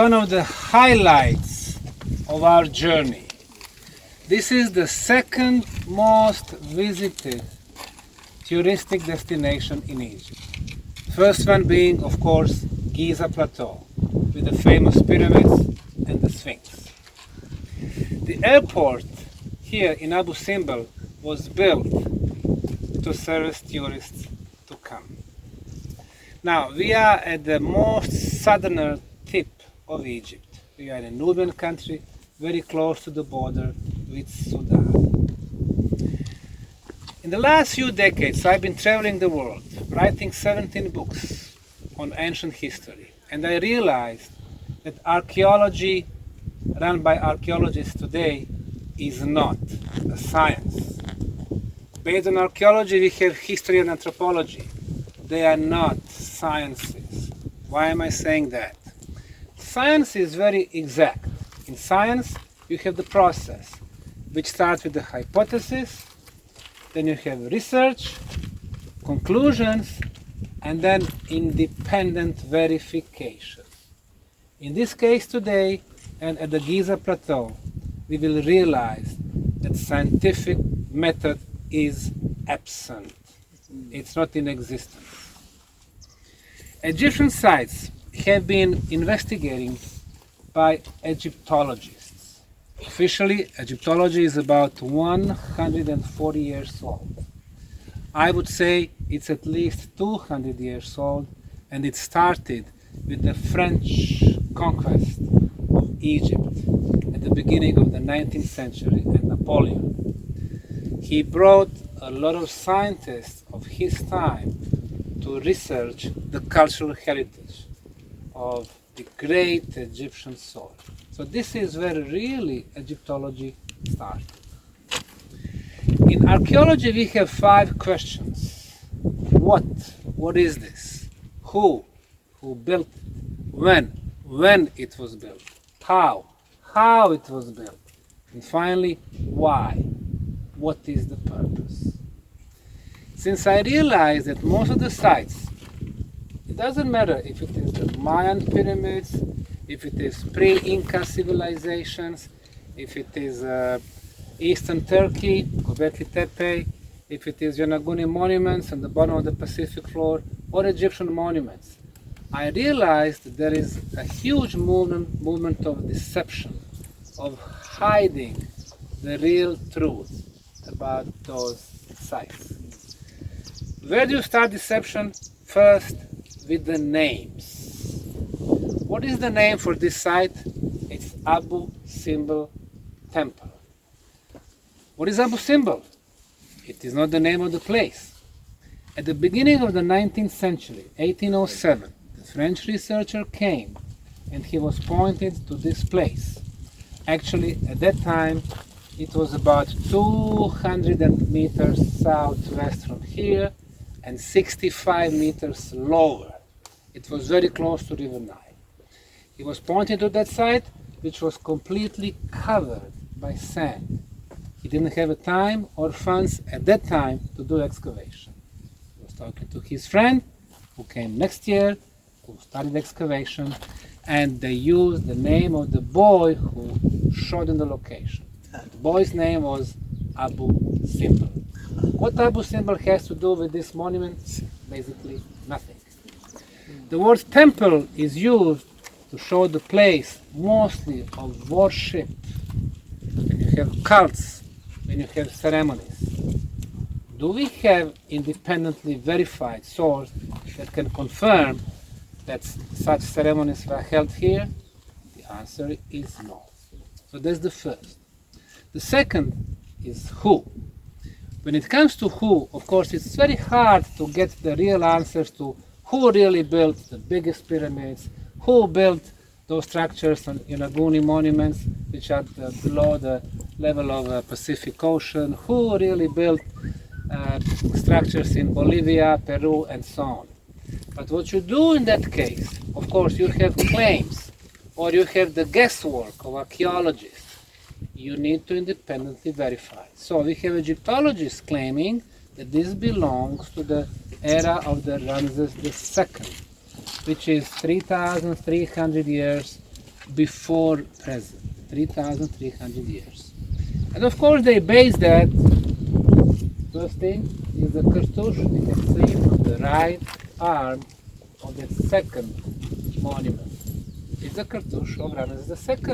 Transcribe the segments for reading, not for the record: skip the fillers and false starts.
one of the highlights of our journey. This is the second most visited touristic destination in Egypt. First one being, of course, Giza Plateau, with the famous pyramids and the Sphinx. The airport here in Abu Simbel was built to service tourists to come. Now, we are at the most southern tip of Egypt. We are in a Nubian country, very close to the border with Sudan. In the last few decades, I've been traveling the world, writing 17 books on ancient history, and I realized that archaeology run by archaeologists today is not a science. Based on archaeology, we have history and anthropology. They are not sciences. Why am I saying that? Science is very exact. In science, you have the process, which starts with the hypothesis, then you have research, conclusions, and then independent verification. In this case today, and at the Giza Plateau, we will realize that scientific method is absent. It's not in existence. Egyptian sites have been investigated by Egyptologists. Officially, Egyptology is about 140 years old. I would say it's at least 200 years old, and it started with the French conquest of Egypt at the beginning of the 19th century and Napoleon. He brought a lot of scientists of his time to research the cultural heritage of the great Egyptian soil. So this is where really Egyptology started. In archaeology, we have 5 questions. What is this? Who built it? When it was built? How it was built? And finally, why? What is the purpose? Since I realized that most of the sites, it doesn't matter if it is the Mayan pyramids, if it is pre-Inca civilizations, if it is Eastern Turkey, Göbekli Tepe, if it is Yonaguni monuments on the bottom of the Pacific floor, or Egyptian monuments, I realized that there is a huge movement of deception, of hiding the real truth about those sites. Where do you start deception? First, with the names. What is the name for this site? It's Abu Simbel Temple. What is Abu Simbel? It is not the name of the place. At the beginning of the 19th century, 1807, the French researcher came and he was pointed to this place. Actually, at that time, it was about 200 meters southwest from here and 65 meters lower. It was very close to River Nile. He was pointing to that site, which was completely covered by sand. He didn't have a time or funds at that time to do excavation. He was talking to his friend, who came next year, who started excavation, and they used the name of the boy who showed in the location. The boy's name was Abu Simbel. What Abu Simbel has to do with this monument? Basically nothing. The word temple is used to show the place mostly of worship. When you have cults, when you have ceremonies. Do we have independently verified source that can confirm that such ceremonies were held here? The answer is no. So that's the first. The second is who. When it comes to who, of course, it's very hard to get the real answers to who really built the biggest pyramids, who built those structures on Yonaguni monuments, which are below the level of Pacific Ocean, who really built structures in Bolivia, Peru, and so on. But what you do in that case, of course, you have claims, or you have the guesswork of archaeologists. You need to independently verify. So we have Egyptologists claiming that this belongs to the era of the Ramses II, which is 3,300 years before present, 3,300 years. And of course they base that, first thing is the cartouche you can see on the right arm of the second monument. It's a cartouche of Ramesses II.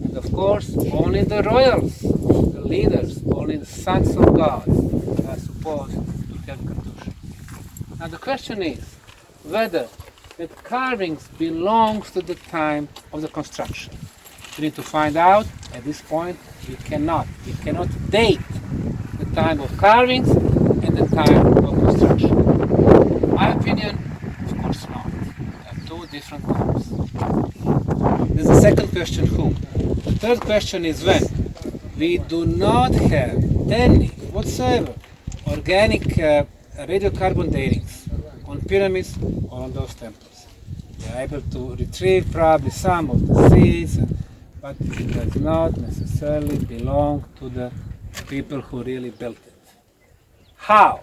And of course, only the royals, the leaders, only the sons of God are supposed to have cartouche. Now the question is whether the carvings belongs to the time of the construction. We need to find out. At this point, we cannot date the time of carvings and the time of construction. My opinion, of course not. We have two different times. There's the second question, who? The third question is when. We do not have any whatsoever organic radiocarbon datings on pyramids or on those temples. We are able to retrieve probably some of the seeds, but it does not necessarily belong to the people who really built it. How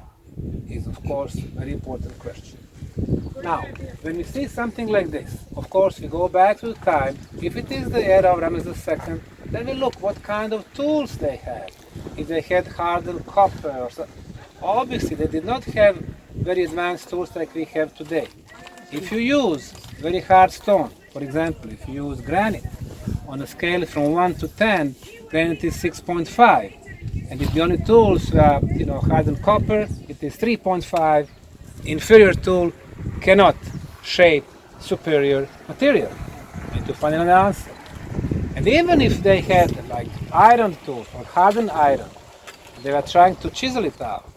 is, of course, a very important question. Now, when we see something like this, of course, we go back to the time. If it is the era of Ramesses II, then we look what kind of tools they had. If they had hardened copper or so. Obviously, they did not have very advanced tools like we have today. If you use very hard stone, for example, if you use granite, on a scale from 1 to 10, granite is 6.5. And if the only tools are, hardened copper, it is 3.5. Inferior tool cannot shape superior material. You need to find an answer. And even if they had like iron tools or hardened iron, they were trying to chisel it out.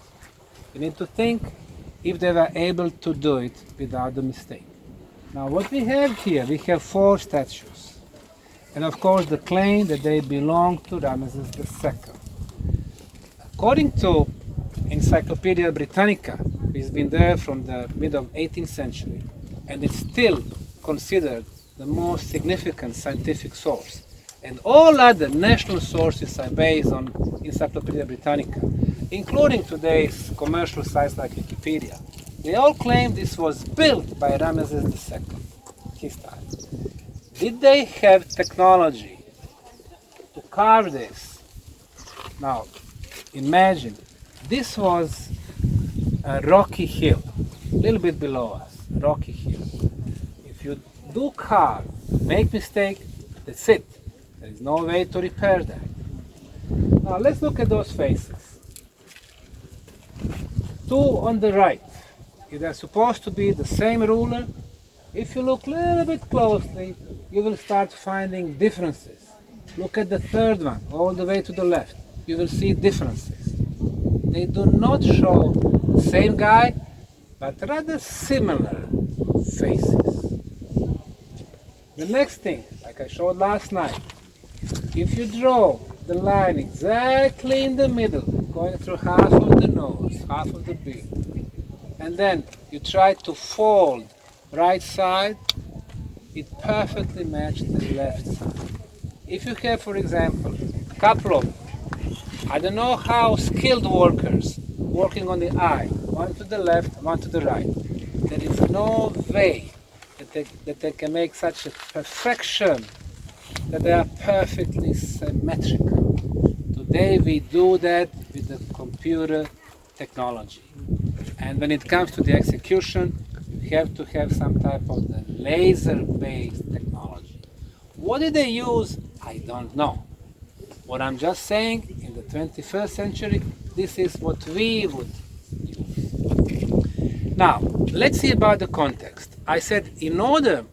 You need to think if they were able to do it without the mistake. Now what we have here, we have 4 statues. And of course the claim that they belong to Ramesses II. According to Encyclopedia Britannica, it's been there from the mid of 18th century, and it's still considered the most significant scientific source. And all other national sources are based on Encyclopedia Britannica, including today's commercial sites like Wikipedia. They all claim this was built by Ramesses II, his time. Did they have technology to carve this? Now, imagine, this was a rocky hill, a little bit below us, a rocky hill. If you do carve, make mistake, that's it. There is no way to repair that. Now let's look at those faces. 2 on the right, they're supposed to be the same ruler. If you look a little bit closely, you will start finding differences. Look at the third one, all the way to the left. You will see differences. They do not show the same guy, but rather similar faces. The next thing, like I showed last night, if you draw the line exactly in the middle, going through half of the nose, half of the beak, and then you try to fold right side, it perfectly matches the left side. If you have, for example, a couple of, I don't know how skilled workers working on the eye, one to the left, one to the right, there is no way that they can make such a perfection that they are perfectly symmetrical. Today we do that with the computer technology. And when it comes to the execution, you have to have some type of the laser-based technology. What did they use? I don't know. What I'm just saying, in the 21st century, this is what we would use. Now, let's see about the context. I said in order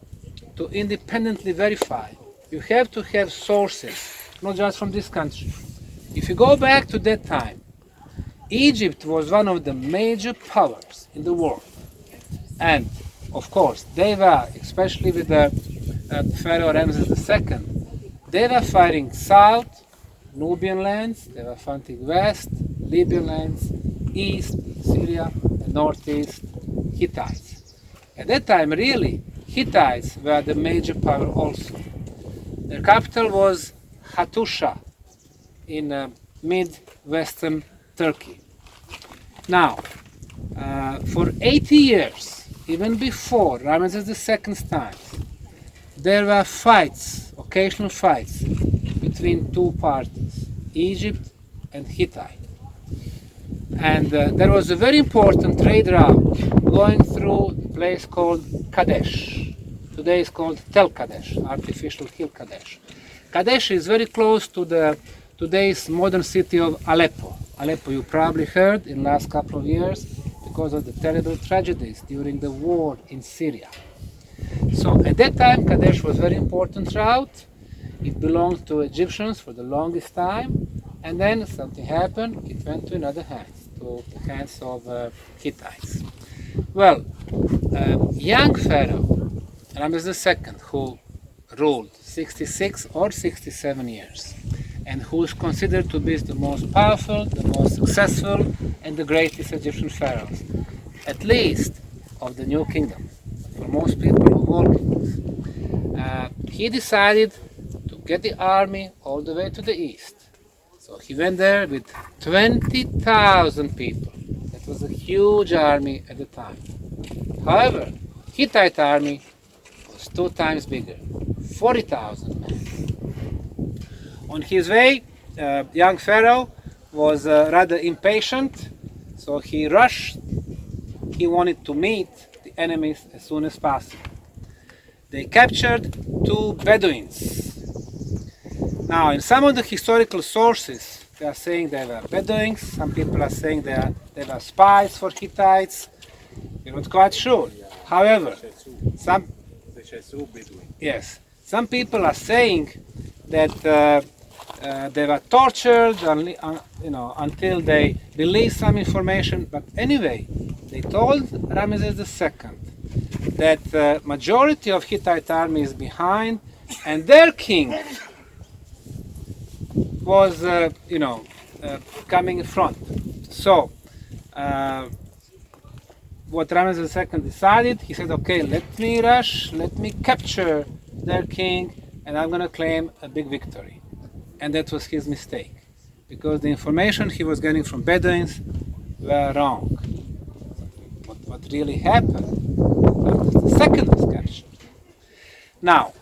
to independently verify, you have to have sources, not just from this country. If you go back to that time, Egypt was one of the major powers in the world. And, of course, they were, especially with the Pharaoh Ramesses II, they were fighting south, Nubian lands, they were fighting west, Libyan lands, east, Syria, and northeast, Hittites. At that time, really, Hittites were the major power also. Their capital was Hattusha in mid-western Turkey. Now, for 80 years, even before Ramesses II's time, there were fights, occasional fights, between two parties, Egypt and Hittite. And there was a very important trade route going through a place called Kadesh. Today it's called Tel Kadesh, artificial hill Kadesh. Kadesh is very close to the today's modern city of Aleppo. Aleppo, you probably heard in the last couple of years because of the terrible tragedies during the war in Syria. So at that time, Kadesh was a very important route. It belonged to Egyptians for the longest time, and then something happened. It went to another hands, to the hands of Hittites. Well, young Pharaoh, Ramses II, who ruled 66 or 67 years, and who is considered to be the most powerful, the most successful, and the greatest Egyptian pharaohs, at least of the New Kingdom, for most people of all kingdoms. He decided to get the army all the way to the east. So he went there with 20,000 people. That was a huge army at the time. However, Hittite army was 2 times bigger, 40,000 men. On his way, young Pharaoh was rather impatient, so he rushed. He wanted to meet the enemies as soon as possible. They captured 2 Bedouins. Now, in some of the historical sources, they are saying they were Bedouins. Some people are saying they were spies for Hittites. We're not quite sure. However, some people are saying that they were tortured, until they released some information. But anyway, they told Ramses II that the majority of Hittite army is behind, and their king was, coming in front. So, what Ramses II decided, he said, okay, let me rush, let me capture their king, and I'm going to claim a big victory. And that was his mistake, because the information he was getting from Bedouins were wrong. What really happened, Ramses II was captured. Now,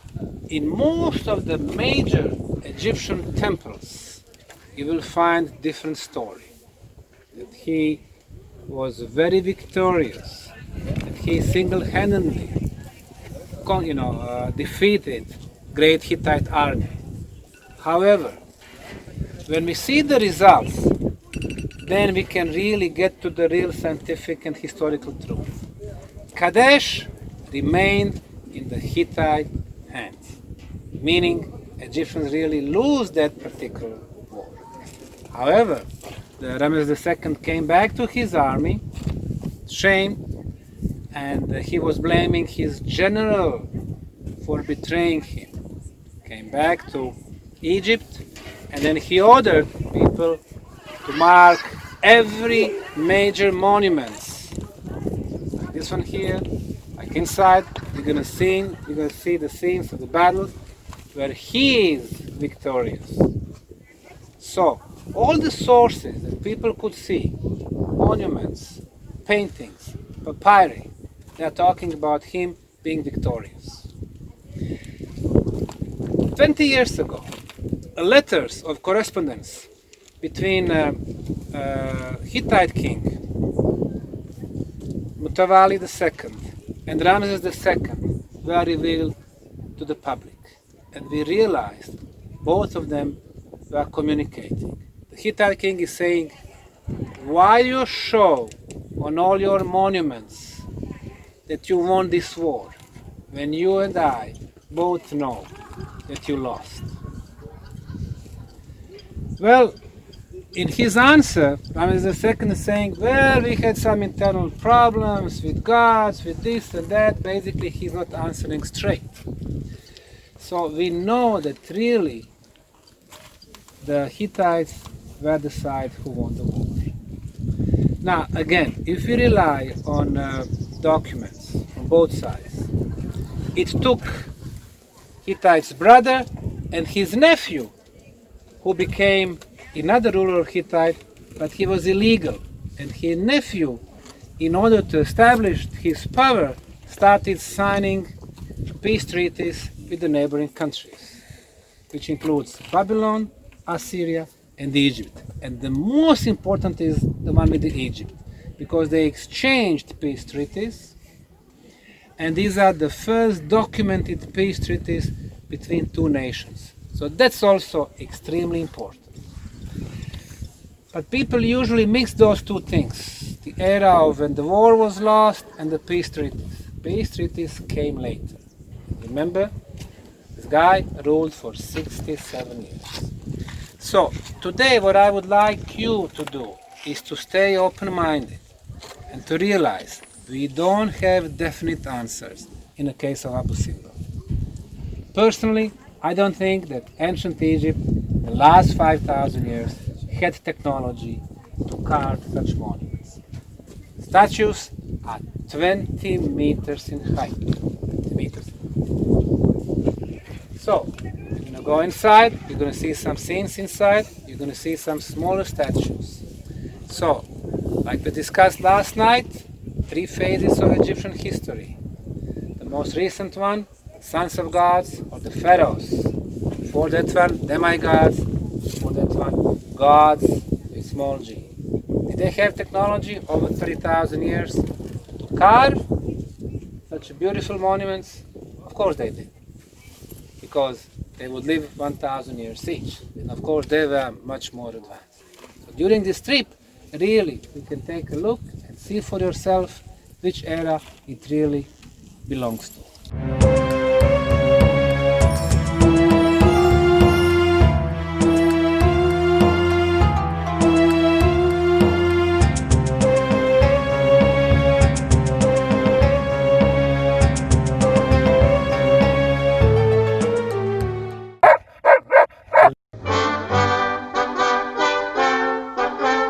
in most of the major Egyptian temples, you will find different story. That he was very victorious, that he single-handedly, defeated great Hittite army. However, when we see the results, then we can really get to the real scientific and historical truth. Kadesh remained in the Hittite hands, meaning Egyptians really lose that particular war. However, the Ramses II came back to his army, shame, and he was blaming his general for betraying him. Came back to Egypt, and then he ordered people to mark every major monuments. Like this one here, like inside, you're gonna see the scenes of the battles where he is victorious. So all the sources that people could see, monuments, paintings, papyri, they are talking about him being victorious. 20 years ago, letters of correspondence between Hittite king Mutawalli II and Ramses II were revealed to the public, and we realized both of them were communicating. The Hittite king is saying, why you show on all your monuments that you won this war when you and I both know that you lost? Well, in his answer, Ramses II is saying, well, we had some internal problems with gods, with this and that. Basically, he's not answering straight. So we know that really the Hittites were the side who won the war. Now, again, if we rely on documents from both sides, it took Hittite's brother and his nephew, who became another ruler of Hittite, but he was illegal. And his nephew, in order to establish his power, started signing peace treaties with the neighboring countries, which includes Babylon, Assyria, and Egypt. And the most important is the one with Egypt, because they exchanged peace treaties, and these are the first documented peace treaties between two nations. So that's also extremely important. But people usually mix those two things, the era of when the war was lost and the peace treaties. Peace treaties came later. Remember, this guy ruled for 67 years. So today what I would like you to do is to stay open-minded and to realize we don't have definite answers in the case of Abu Simbel. Personally, I don't think that ancient Egypt, the last 5,000 years, had technology to carve such monuments. Statues are 20 meters in height. 20 meters. So, you're going to go inside, you're going to see some scenes inside, you're going to see some smaller statues. So, like we discussed last night, 3 phases of Egyptian history. The most recent one, sons of gods or the pharaohs. For that one, demigods. For that one, gods with small g. Did they have technology over 3,000 years to carve such beautiful monuments? Of course they did, because they would live 1,000 years each, and of course they were much more advanced. So during this trip, really, you can take a look and see for yourself which era it really belongs to.